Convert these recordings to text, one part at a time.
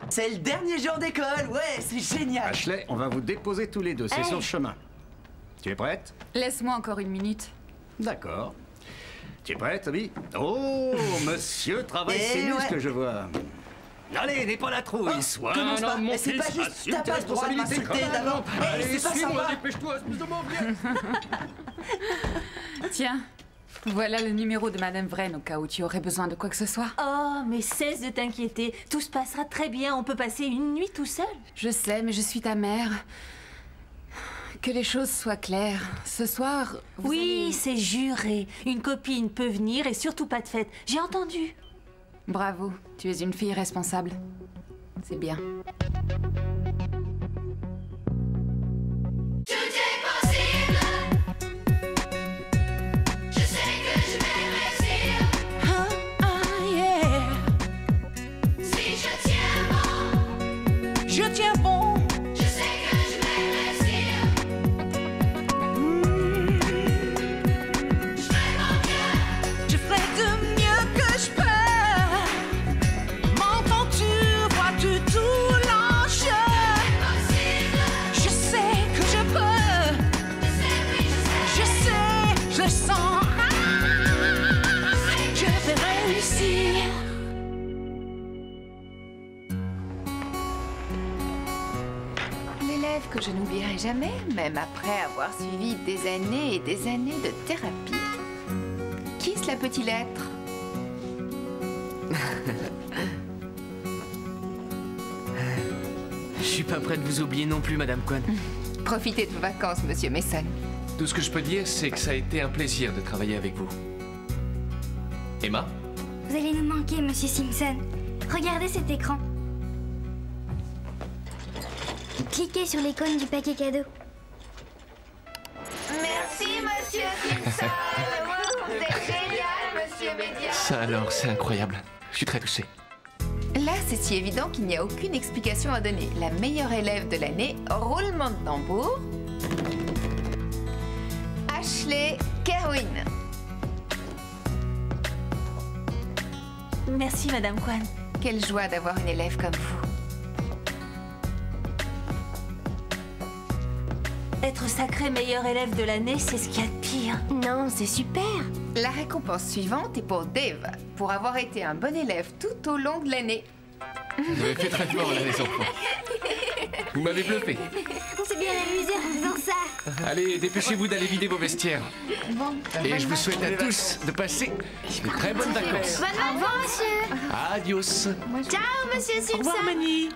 C'est le dernier jour d'école, ouais, c'est génial. Ashley, on va vous déposer tous les deux, c'est sur le chemin. Tu es prête? Laisse-moi encore une minute. D'accord. Tu es prête, Abby? Oh, monsieur travaille ses muscles, je vois. Allez, n'aie pas la trouille, sois un homme, mon c'est fils, pas juste, assume t'as tes pas le droit de responsabilités m'insulter comme un d'abord. homme. Hey, Allez, c'est pas suis-moi, sympa. dépêche-toi, espèce de mort, viens. Tiens, voilà le numéro de Madame Vraine au cas où tu aurais besoin de quoi que ce soit. Oh, mais cesse de t'inquiéter. Tout se passera très bien. On peut passer une nuit tout seul. Je sais, mais je suis ta mère. Que les choses soient claires. Ce soir, vous Oui, allez- c'est juré. Une copine peut venir et surtout pas de fête. J'ai entendu. Bravo, tu es une fille responsable. C'est bien. Je tiens bon. Je sais que je vais réussir. Je fais mon mieux. Je ferai de mieux que je peux. M'entends-tu, vois-tu tout l'enjeu? Possible. Je sais que je peux. Je sais, oui, Je sais, je le sens. Je vais réussir. L'élève que je n'oublierai jamais, même après avoir suivi des années et des années de thérapie. Qui cela peut-il être? Je suis pas prêt de vous oublier non plus, Madame Kwan. Profitez de vos vacances, Monsieur Mason. Tout ce que je peux dire, c'est que ça a été un plaisir de travailler avec vous. Emma? Vous allez nous manquer, Monsieur Simpson. Regardez cet écran. Cliquez sur l'icône du paquet cadeau. Merci, monsieur Simpson. Vous êtes génial, monsieur Média. Ça alors, c'est incroyable. Je suis très touché. Là, c'est si évident qu'il n'y a aucune explication à donner. La meilleure élève de l'année, roulement de tambour, Ashley Kerwin. Merci, Madame Kwan. Quelle joie d'avoir une élève comme vous. Être sacré meilleur élève de l'année, c'est ce qu'il y a de pire. Non, c'est super. La récompense suivante est pour Dave, pour avoir été un bon élève tout au long de l'année. Vous m'avez fait très fort, là, les enfants. Vous m'avez bluffé. On s'est bien amusé en faisant ça. Allez, dépêchez-vous d'aller vider vos vestiaires. Et je vous souhaite à tous de passer de très bonnes vacances. Au revoir, monsieur. Adios. Ciao, Monsieur Simpson. Au revoir, Mani.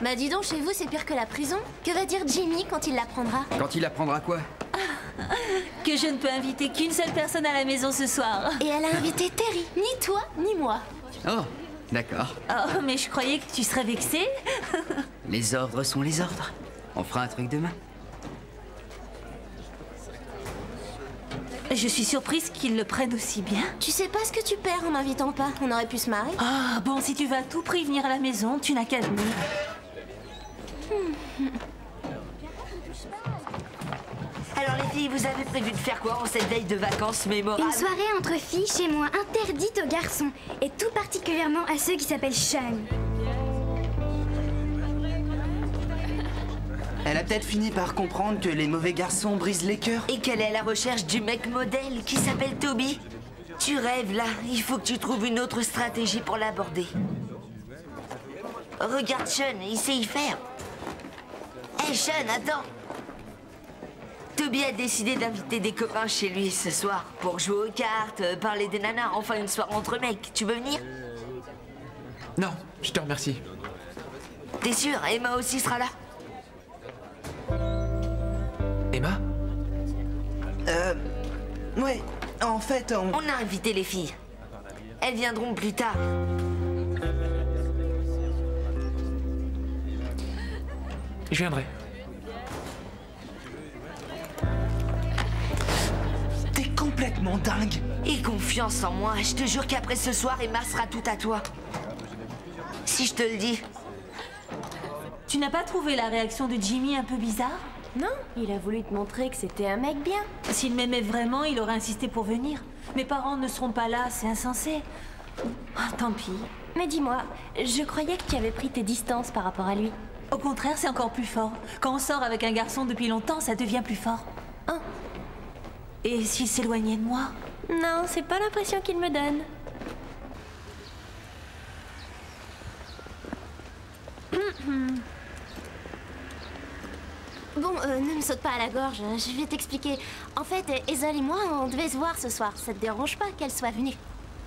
Bah dis donc, chez vous, c'est pire que la prison. Que va dire Jimmy quand il l'apprendra? Quand il apprendra quoi? Que je ne peux inviter qu'une seule personne à la maison ce soir. Et elle a invité Terry. Ni toi, ni moi. Oh, d'accord. Oh, mais je croyais que tu serais vexée. Les ordres sont les ordres. On fera un truc demain. Je suis surprise qu'ils le prennent aussi bien. Tu sais pas ce que tu perds en m'invitant pas. On aurait pu se marrer. Ah, bon, si tu veux à tout prix venir à la maison, tu n'as qu'à venir. Alors les filles, vous avez prévu de faire quoi en cette veille de vacances mémorables? Une soirée entre filles chez moi interdite aux garçons. Et tout particulièrement à ceux qui s'appellent Sean. Elle a peut-être fini par comprendre que les mauvais garçons brisent les cœurs. Et qu'elle est à la recherche du mec modèle qui s'appelle Toby. Tu rêves là, il faut que tu trouves une autre stratégie pour l'aborder. Regarde Sean, il sait y faire. Hé Sean, attends. Toby a décidé d'inviter des copains chez lui ce soir pour jouer aux cartes, parler des nanas, enfin une soirée entre mecs. Tu veux venir? Non, je te remercie. T'es sûr? Emma aussi sera là. Emma? Ouais, en fait, On a invité les filles. Elles viendront plus tard. Je viendrai. T'es complètement dingue. Aie confiance en moi. Je te jure qu'après ce soir, Emma sera tout à toi. Si je te le dis. Tu n'as pas trouvé la réaction de Jimmy un peu bizarre? Non, il a voulu te montrer que c'était un mec bien. S'il m'aimait vraiment, il aurait insisté pour venir. Mes parents ne seront pas là, c'est insensé. Tant pis. Mais dis-moi, je croyais que tu avais pris tes distances par rapport à lui. Au contraire, c'est encore plus fort. Quand on sort avec un garçon depuis longtemps, ça devient plus fort. Oh. Et s'il s'éloignait de moi? Non, c'est pas l'impression qu'il me donne. Bon, ne me saute pas à la gorge, je vais t'expliquer. En fait, Hazel et moi, on devait se voir ce soir. Ça te dérange pas qu'elle soit venue?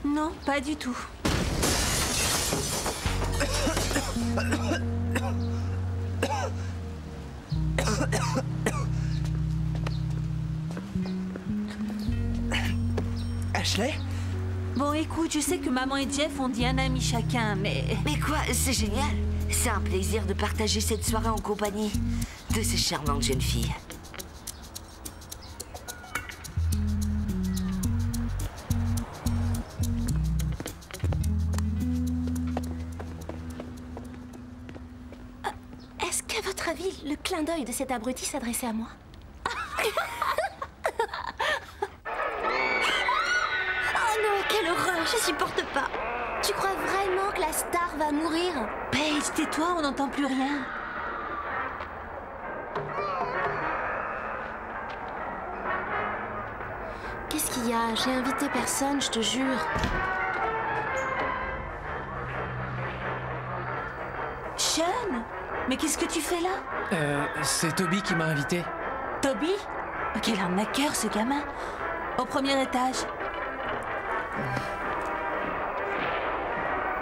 Non, pas du tout. Ashley? Bon, écoute, je sais que maman et Jeff ont dit un ami chacun, mais... Mais quoi, c'est génial. C'est un plaisir de partager cette soirée en compagnie de ces charmantes jeunes filles. Est-ce qu'à votre avis, le clin d'œil de cet abruti s'adressait à moi? Oh non, quelle horreur, je supporte pas. Tu crois vraiment que la star va mourir? Paige, tais-toi, on n'entend plus rien. Qu'est-ce qu'il y a? J'ai invité personne, je te jure. Sean? Mais qu'est-ce que tu fais là? C'est Toby qui m'a invité. Toby? Quel arnaqueur, ce gamin. Au premier étage.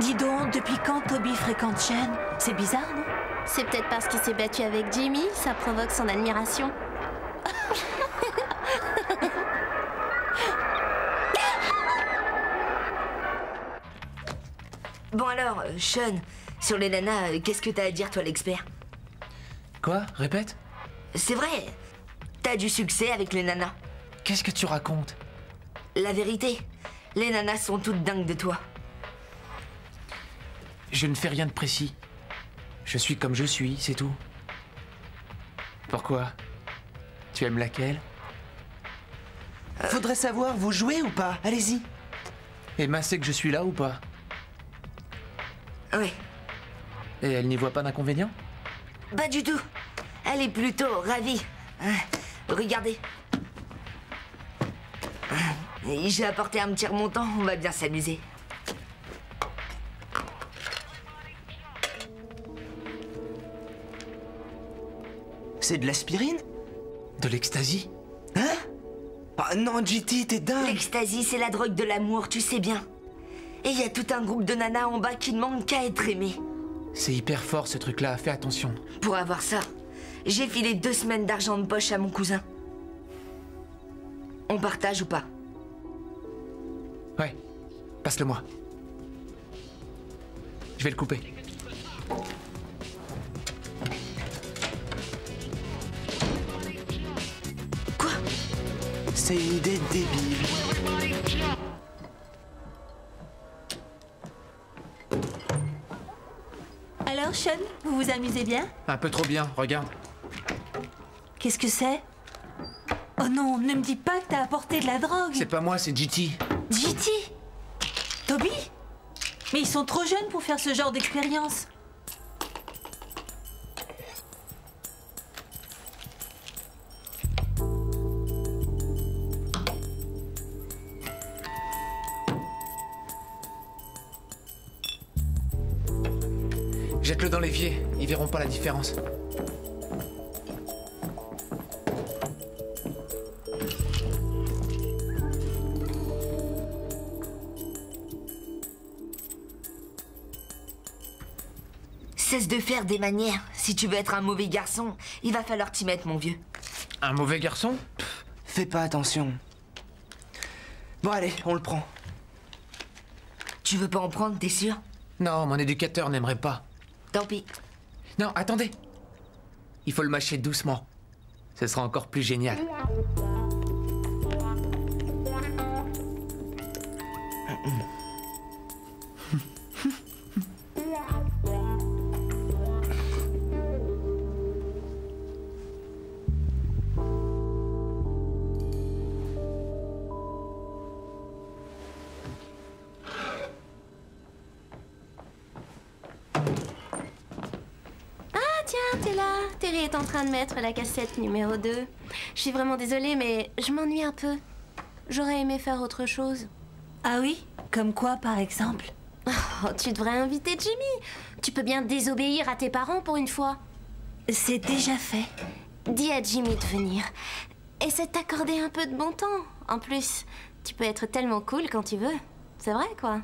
Dis donc, depuis quand Toby fréquente Sean? C'est bizarre, non? C'est peut-être parce qu'il s'est battu avec Jimmy, ça provoque son admiration. Bon alors, Sean, sur les nanas, qu'est-ce que t'as à dire, toi, l'expert? Quoi? Répète? C'est vrai, t'as du succès avec les nanas. Qu'est-ce que tu racontes? La vérité, les nanas sont toutes dingues de toi. Je ne fais rien de précis. Je suis comme je suis, c'est tout. Pourquoi? Tu aimes laquelle? Faudrait savoir, vous jouez ou pas? Allez-y. Emma sait que je suis là ou pas? Oui. Et elle n'y voit pas d'inconvénient? Pas du tout. Elle est plutôt ravie. Regardez. J'ai apporté un petit remontant, on va bien s'amuser. C'est de l'aspirine? De l'ecstasy? Hein? Ah non, GT, t'es dingue! L'ecstasy, c'est la drogue de l'amour, tu sais bien. Et il y a tout un groupe de nanas en bas qui ne demandent qu'à être aimées. C'est hyper fort ce truc-là, fais attention. Pour avoir ça, j'ai filé 2 semaines d'argent de poche à mon cousin. On partage ou pas? Ouais, passe-le-moi. Je vais le couper. Quoi? C'est une idée débile. Alors, Sean, vous vous amusez bien? Un peu trop bien, regarde. Qu'est-ce que c'est? Oh non, ne me dis pas que t'as apporté de la drogue. C'est pas moi, c'est GT. GT? Toby? Mais ils sont trop jeunes pour faire ce genre d'expérience. Jette-le dans l'évier, ils verront pas la différence. Cesse de faire des manières. Si tu veux être un mauvais garçon, il va falloir t'y mettre, mon vieux. Un mauvais garçon? Fais pas attention. Bon allez, on le prend. Tu veux pas en prendre, t'es sûr? Non, mon éducateur n'aimerait pas. Tant pis. Non, attendez. Il faut le mâcher doucement. Ce sera encore plus génial. t'es là. Terry est en train de mettre la cassette numéro 2. Je suis vraiment désolée, mais je m'ennuie un peu. J'aurais aimé faire autre chose. Ah oui? Comme quoi, par exemple? Oh, tu devrais inviter Jimmy. Tu peux bien désobéir à tes parents pour une fois. C'est déjà fait. Dis à Jimmy de venir. Essaie de t'accorder un peu de bon temps. En plus, tu peux être tellement cool quand tu veux. C'est vrai, quoi.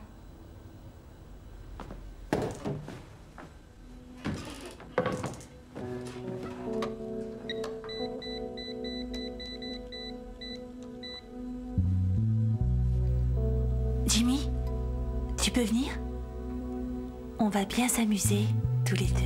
Jimmy, tu peux venir? On va bien s'amuser, tous les deux.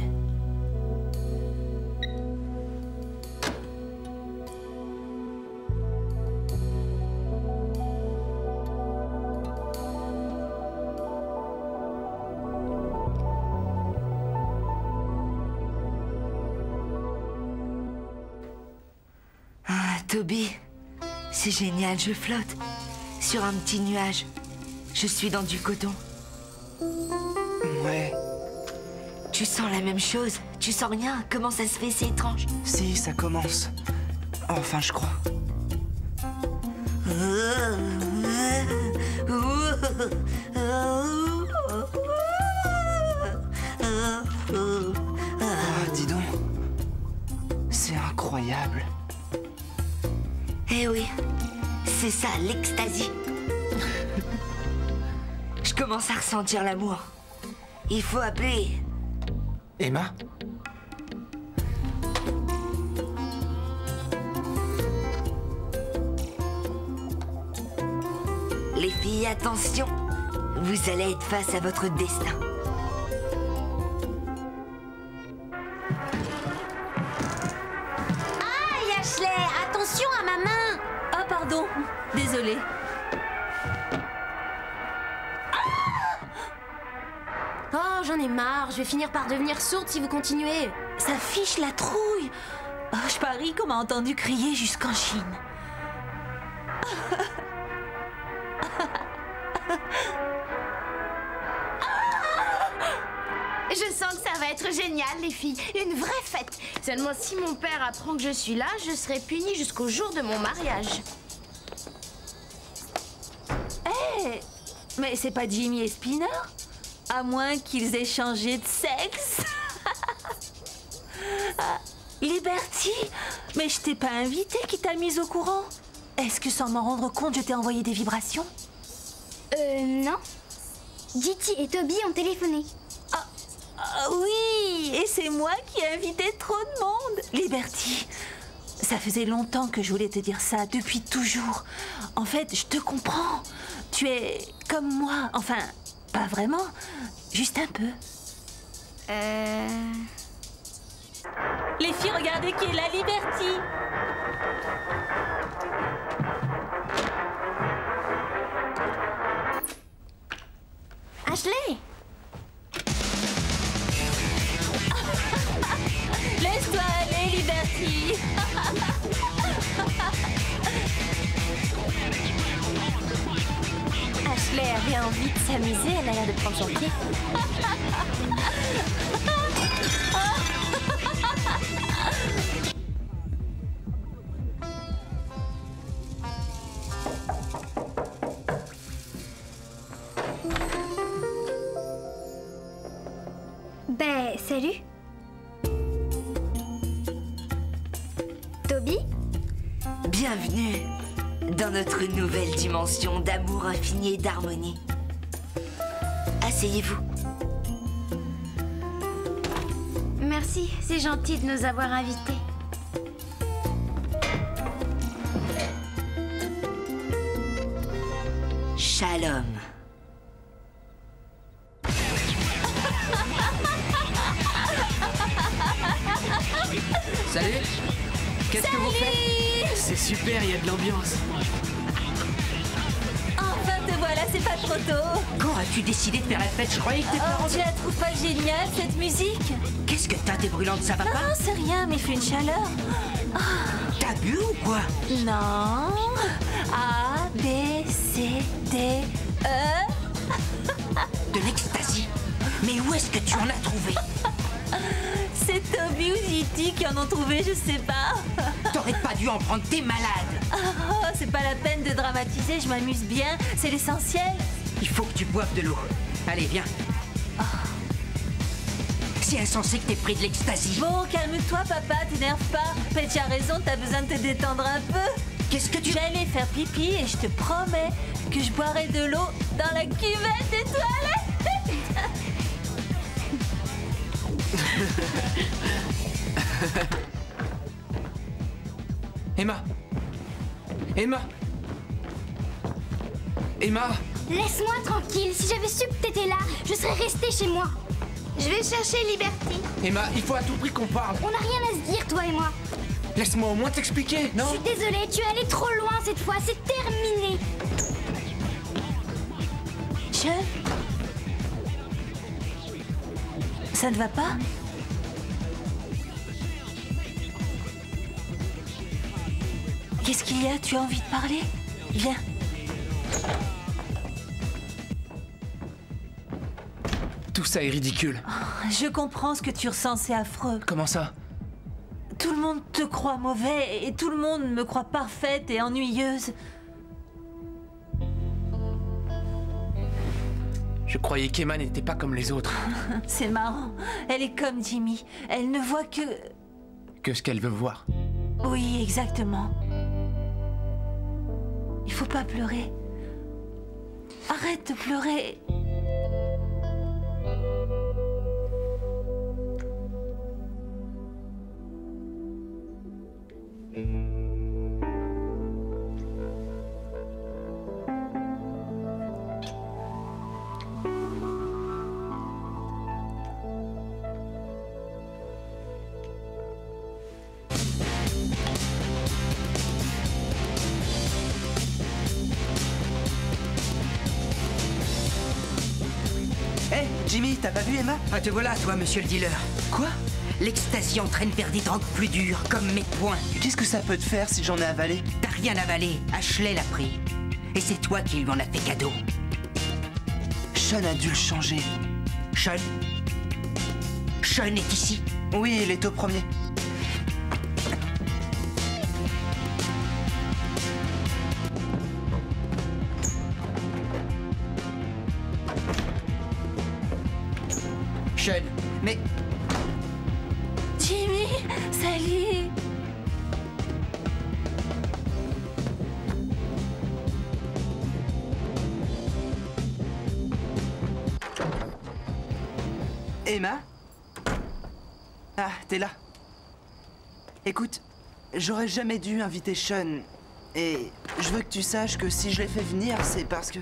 Ah, Toby, c'est génial, je flotte sur un petit nuage. Je suis dans du coton. Ouais. Tu sens la même chose? Tu sens rien? Comment ça se fait? C'est étrange. Si, ça commence. Enfin, je crois. Ah, dis donc. C'est incroyable. Eh oui, c'est ça, l'ecstasy. Je commence à ressentir l'amour. Il faut appeler... Emma? Les filles, attention. Vous allez être face à votre destin. Aïe, Ashley, attention à ma main. Ah, pardon. Désolée. Oh, j'en ai marre. Je vais finir par devenir sourde si vous continuez. Ça fiche la trouille. Oh, je parie qu'on m'a entendu crier jusqu'en Chine. Je sens que ça va être génial, les filles. Une vraie fête. Seulement, si mon père apprend que je suis là, je serai punie jusqu'au jour de mon mariage. Hé, mais c'est pas Jimmy et Spinner? À moins qu'ils aient changé de sexe. Ah, Liberty, mais je t'ai pas invité, qui t'a mise au courant? Est-ce que sans m'en rendre compte, je t'ai envoyé des vibrations? Non. Diti et Toby ont téléphoné. Ah oui, et c'est moi qui ai invité trop de monde. Liberty, ça faisait longtemps que je voulais te dire ça, depuis toujours. En fait, je te comprends. Tu es comme moi, enfin, pas vraiment, juste un peu. Les filles, regardez qui est là, Liberty. Ashley. Laisse-toi aller, Liberty. Ashley avait envie de s'amuser, elle a l'air de prendre son pied. Ben, salut. Toby? Bienvenue dans notre nouvelle dimension d'amour infini et d'harmonie. Asseyez-vous. Merci, c'est gentil de nous avoir invités. Shalom. Salut. Qu'est-ce que vous faites? C'est super, il y a de l'ambiance. Enfin, te voilà, c'est pas trop tôt. Quand as-tu décidé de faire la fête? Je croyais que tes parents... Oh, tu la trouves pas géniale, cette musique? Qu'est-ce que t'as, t'es brûlante, ça va pas? Non, c'est rien, mais il fait une chaleur. T'as bu ou quoi? Non. A, B, C, D, E. De l'ecstasy. Mais où est-ce que tu en as trouvé? C'est Toby ou Ziti qui en ont trouvé, je sais pas. T'aurais pas dû en prendre, t'es malade. Oh, c'est pas la peine de dramatiser, je m'amuse bien, c'est l'essentiel. Il faut que tu boives de l'eau. Allez, viens. Oh. C'est insensé que t'aies pris de l'ecstasy. Bon, calme-toi, papa, t'énerve pas. Mais tu as raison, t'as besoin de te détendre un peu. Qu'est-ce que tu... J'allais faire pipi et je te promets que je boirai de l'eau dans la cuvette des toilettes. Emma! Emma! Emma! Laisse-moi tranquille. Si j'avais su que t'étais là, je serais restée chez moi. Je vais chercher Liberty. Emma, il faut à tout prix qu'on parle. On n'a rien à se dire, toi et moi. Laisse-moi au moins t'expliquer, non? Je suis désolée, tu es allé trop loin cette fois. C'est terminé. Ça ne va pas? Qu'est-ce qu'il y a? Tu as envie de parler? Viens. Tout ça est ridicule. Oh, je comprends ce que tu ressens, c'est affreux. Comment ça? Tout le monde te croit mauvais et tout le monde me croit parfaite et ennuyeuse. Je croyais qu'Emma n'était pas comme les autres. C'est marrant. Elle est comme Jimmy. Elle ne voit que... Que ce qu'elle veut voir. Oui, exactement. Il faut pas pleurer. Arrête de pleurer. Hé, Jimmy, t'as pas vu Emma? Ah, te voilà, toi, monsieur le dealer. Quoi? L'ecstasy entraîne vers des drogues plus dures, comme mes poings. Qu'est-ce que ça peut te faire si j'en ai avalé? T'as rien avalé, Ashley l'a pris. Et c'est toi qui lui en as fait cadeau. Sean a dû le changer. Sean? Sean est ici? Oui, il est au premier. Sean, mais... Jimmy, salut. Emma? Ah, t'es là. Écoute, j'aurais jamais dû inviter Sean. Et je veux que tu saches que si je l'ai fait venir, c'est parce que...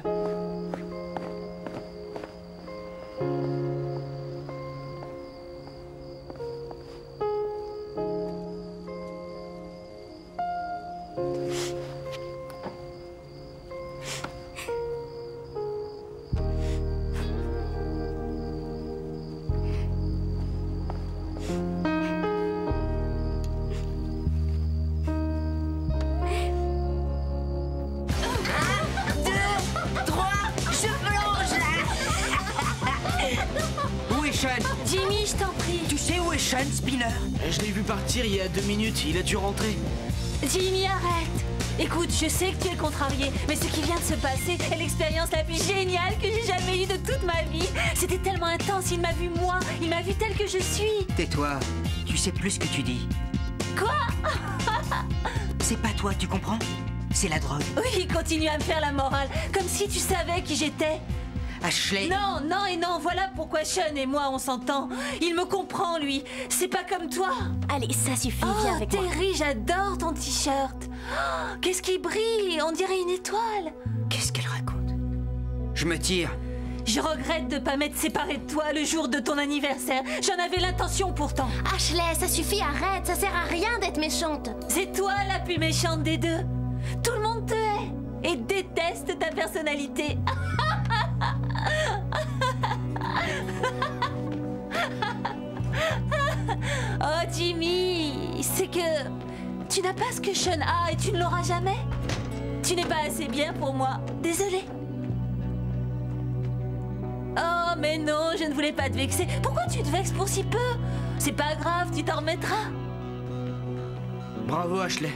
Jimmy, je t'en prie. Tu sais où est Sean, Spinner? Je l'ai vu partir il y a 2 minutes, il a dû rentrer. Jimmy, arrête. Écoute, je sais que tu es contrarié, mais ce qui vient de se passer est l'expérience la plus géniale que j'ai jamais eue de toute ma vie. C'était tellement intense, il m'a vu moi, il m'a vu telle que je suis. Tais-toi, tu sais plus ce que tu dis. Quoi? C'est pas toi, tu comprends? C'est la drogue. Oui, continue à me faire la morale, comme si tu savais qui j'étais. Ashley... Non, non et non, voilà pourquoi Sean et moi on s'entend. Il me comprend, lui. C'est pas comme toi. Allez, ça suffit, viens avec Terry, moi. j'adore ton t-shirt. Oh, qu'est-ce qui brille? On dirait une étoile. Qu'est-ce qu'elle raconte? Je me tire. Je regrette de pas m'être séparée de toi le jour de ton anniversaire. J'en avais l'intention pourtant. Ashley, ça suffit, arrête. Ça sert à rien d'être méchante. C'est toi la plus méchante des deux. Tout le monde te hait et déteste ta personnalité. Oh Jimmy, c'est que tu n'as pas ce que Sean a et tu ne l'auras jamais. Tu n'es pas assez bien pour moi. Désolée. Oh mais non, je ne voulais pas te vexer. Pourquoi tu te vexes pour si peu? C'est pas grave, tu t'en remettras. Bravo, Ashley.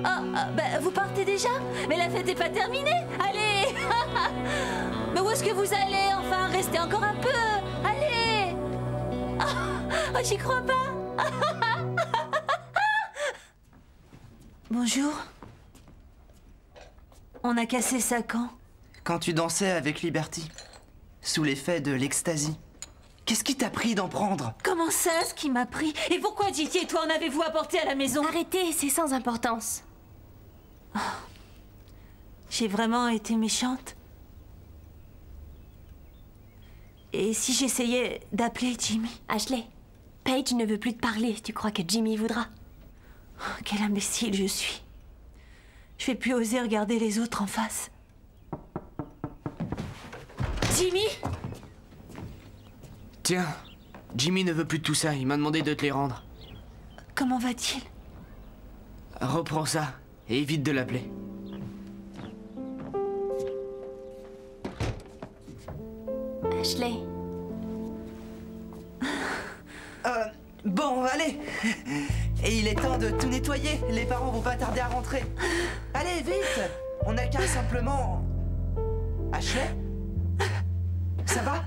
Bah, vous partez déjà? Mais la fête n'est pas terminée. Allez. Mais où est-ce que vous allez? Enfin, restez encore un peu. Allez. Oh, j'y crois pas. Bonjour. On a cassé ça quand? Quand tu dansais avec Liberty, sous l'effet de l'ecstasy. Qu'est-ce qui t'a pris d'en prendre? Comment ça, ce qui m'a pris? Et pourquoi Diti et toi en avez-vous apporté à la maison? Arrêtez, c'est sans importance. Oh. J'ai vraiment été méchante. Et si j'essayais d'appeler Jimmy? Ashley, Paige ne veut plus te parler. Tu crois que Jimmy voudra? Oh, quel imbécile je suis. Je vais plus oser regarder les autres en face. Jimmy? Tiens, Jimmy ne veut plus de tout ça. Il m'a demandé de te les rendre. Comment va-t-il? Reprends ça et évite de l'appeler. Ashley. Bon, allez. Et il est temps de tout nettoyer. Les parents vont pas tarder à rentrer. Allez, vite. On n'a qu'à simplement... Ashley? Ça va?